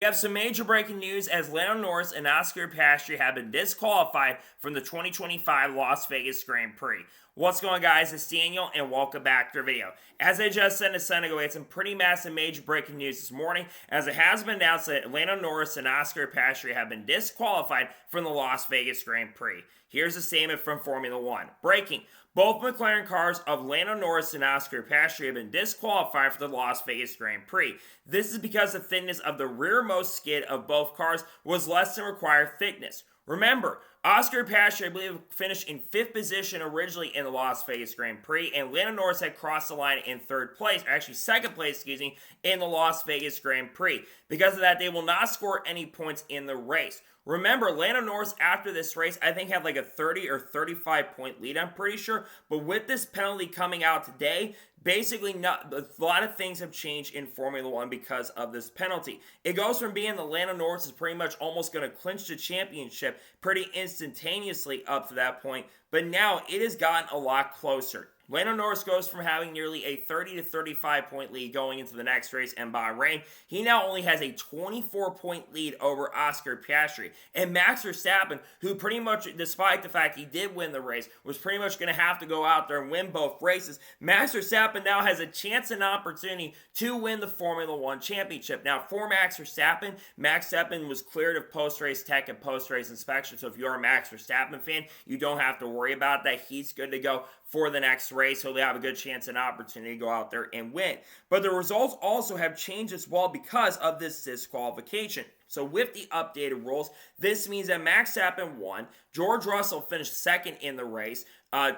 We have some major breaking news as Lando Norris and Oscar Piastri have been disqualified from the 2025 Las Vegas Grand Prix. What's going on, guys? It's Daniel, and welcome back to the video. As I just said a second ago, we had some pretty massive major breaking news this morning, as it has been announced that Lando Norris and Oscar Piastri have been disqualified from the Las Vegas Grand Prix. Here's a statement from Formula One. Breaking. Both McLaren cars of Lando Norris and Oscar Piastri have been disqualified for the Las Vegas Grand Prix. This is because the thickness of the rearmost skid of both cars was less than required thickness. Remember, Oscar Piastri, I believe, finished in 5th position originally in the Las Vegas Grand Prix, and Lando Norris had crossed the line in 3rd place, or actually 2nd place, in the Las Vegas Grand Prix. Because of that, they will not score any points in the race. Remember, Lando Norris, after this race, I think had like a 30 or 35 point lead, I'm pretty sure. But with this penalty coming out today, basically a lot of things have changed in Formula One because of this penalty. It goes from being that Lando Norris is pretty much almost going to clinch the championship pretty instantaneously up to that point. But now it has gotten a lot closer. Lando Norris goes from having nearly a 30 to 35 point lead going into the next race in Bahrain. He now only has a 24 point lead over Oscar Piastri. And Max Verstappen, who pretty much, despite the fact he did win the race, was pretty much going to have to go out there and win both races. Max Verstappen now has a chance and opportunity to win the Formula One championship. Now, for Max Verstappen was cleared of post-race tech and post-race inspection. So if you're a Max Verstappen fan, you don't have to worry about that. He's good to go for the next race, so they have a good chance and opportunity to go out there and win. But the results also have changed as well because of this disqualification. So with the updated rules, this means that Max Verstappen won, George Russell finished 2nd in the race,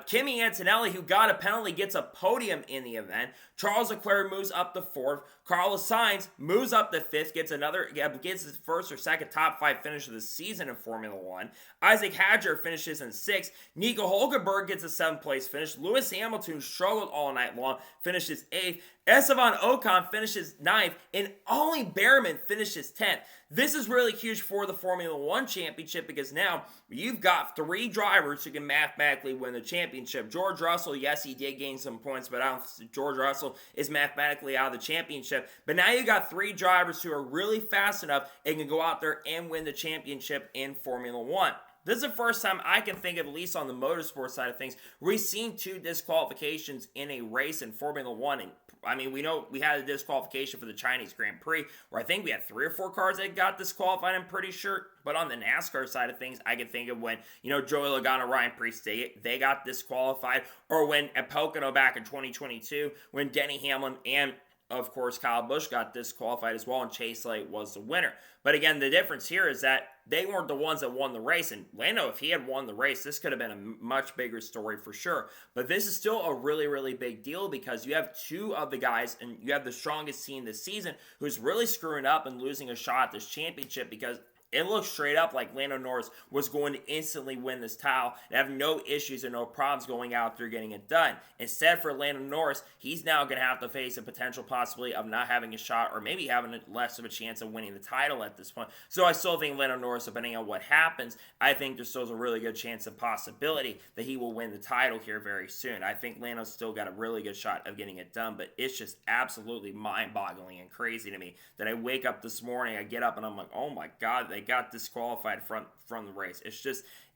Kimi Antonelli, who got a penalty, gets a podium in the event. Charles Leclerc moves up to 4th. Carlos Sainz moves up to 5th, gets his 1st or 2nd top 5 finish of the season in Formula One. Isaac Hadjar finishes in 6th. Nico Hulkenberg gets a 7th place finish. Lewis Hamilton struggled all night long, finishes 8th. Esteban Ocon finishes 9th, and Ollie Behrman finishes 10th. This is really huge for the Formula One championship because now you've got 3 drivers who can mathematically win the championship. George Russell, yes, he did gain some points, but I don't think George Russell is mathematically out of the championship. But now you got 3 drivers who are really fast enough and can go out there and win the championship in Formula One. This is the first time I can think of, at least on the motorsport side of things, we've seen 2 disqualifications in a race in Formula One. And I mean, we know we had a disqualification for the Chinese Grand Prix, where I think we had 3 or 4 cars that got disqualified, I'm pretty sure. But on the NASCAR side of things, I can think of when, Joey Logano, Ryan Preece, they got disqualified. Or when at Pocono back in 2022, when Denny Hamlin and, of course, Kyle Busch got disqualified as well, and Chase Elliott was the winner. But again, the difference here is that they weren't the ones that won the race. And Lando, if he had won the race, this could have been a much bigger story for sure. But this is still a really, really big deal because you have 2 of the guys, and you have the strongest team this season who's really screwing up and losing a shot at this championship because it looked straight up like Lando Norris was going to instantly win this title and have no issues and no problems going out there getting it done. Instead, for Lando Norris, he's now going to have to face a potential possibility of not having a shot or maybe having less of a chance of winning the title at this point. So I still think Lando Norris, depending on what happens, I think there's still a really good chance of possibility that he will win the title here very soon. I think Lando's still got a really good shot of getting it done, but it's just absolutely mind-boggling and crazy to me that I wake up this morning, I get up and I'm like, oh my God, they got disqualified from the race.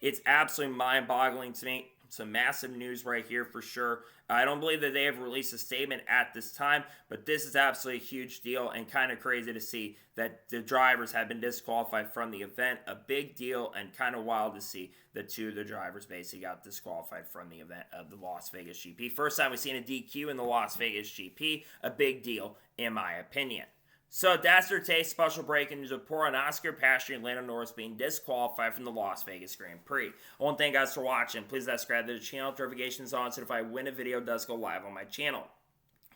It's absolutely mind-boggling to me. Some massive news right here for sure. I don't believe that they have released a statement at this time, but this is absolutely a huge deal and kind of crazy to see that the drivers have been disqualified from the event. A big deal and kind of wild to see that 2 of the drivers basically got disqualified from the event of the Las Vegas GP. First time we've seen a DQ in the Las Vegas GP. A big deal in my opinion. So that's their taste. Special breaking news report on Oscar Piastri and Lando Norris being disqualified from the Las Vegas Grand Prix. I want to thank you guys for watching. Please subscribe to the channel, notifications on, so if I win a video, it does go live on my channel.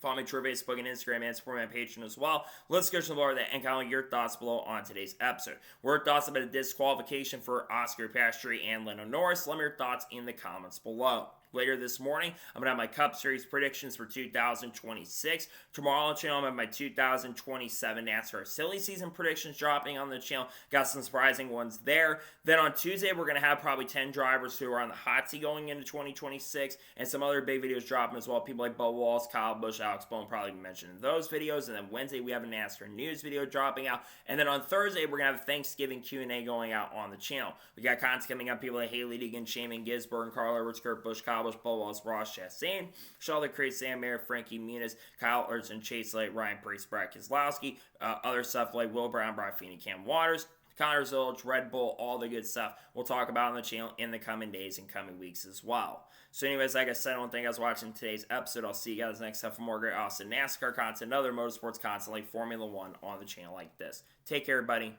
Follow me to Facebook and Instagram and support my Patreon as well. Let's go to the lower that and comment your thoughts below on today's episode. What are your thoughts about a disqualification for Oscar Piastri and Lando Norris? Let me know your thoughts in the comments below. later this morning, I'm going to have my Cup Series predictions for 2026. Tomorrow on the channel, I'm going to have my 2027 NASCAR silly season predictions dropping on the channel. Got some surprising ones there. Then on Tuesday, we're going to have probably 10 drivers who are on the hot seat going into 2026, and some other big videos dropping as well. People like Bo Walls, Kyle Busch, Alex Bowman probably mentioned in those videos. And then Wednesday, we have a NASCAR news video dropping out. And then on Thursday, we're going to have a Thanksgiving Q&A going out on the channel. We got content coming up. People like Haley Deegan, Shaman Gisborne, Carl Edwards, Kurt Busch, Kyle Busch, Bo Walls, Ross Chastain, Charlotte Crate, Sam Mayer, Frankie Muniz, Kyle Urson, Chase Light, Ryan Priest, Brad Keselowski, other stuff like Will Brown, Brian Feeney, Cam Waters, Connor Zilch, Red Bull, all the good stuff we'll talk about on the channel in the coming days and coming weeks as well. So anyways, like I said, I want to thank you guys for watching today's episode. I'll see you guys next time for more great Austin NASCAR content and other motorsports content like Formula One on the channel like this. Take care, everybody.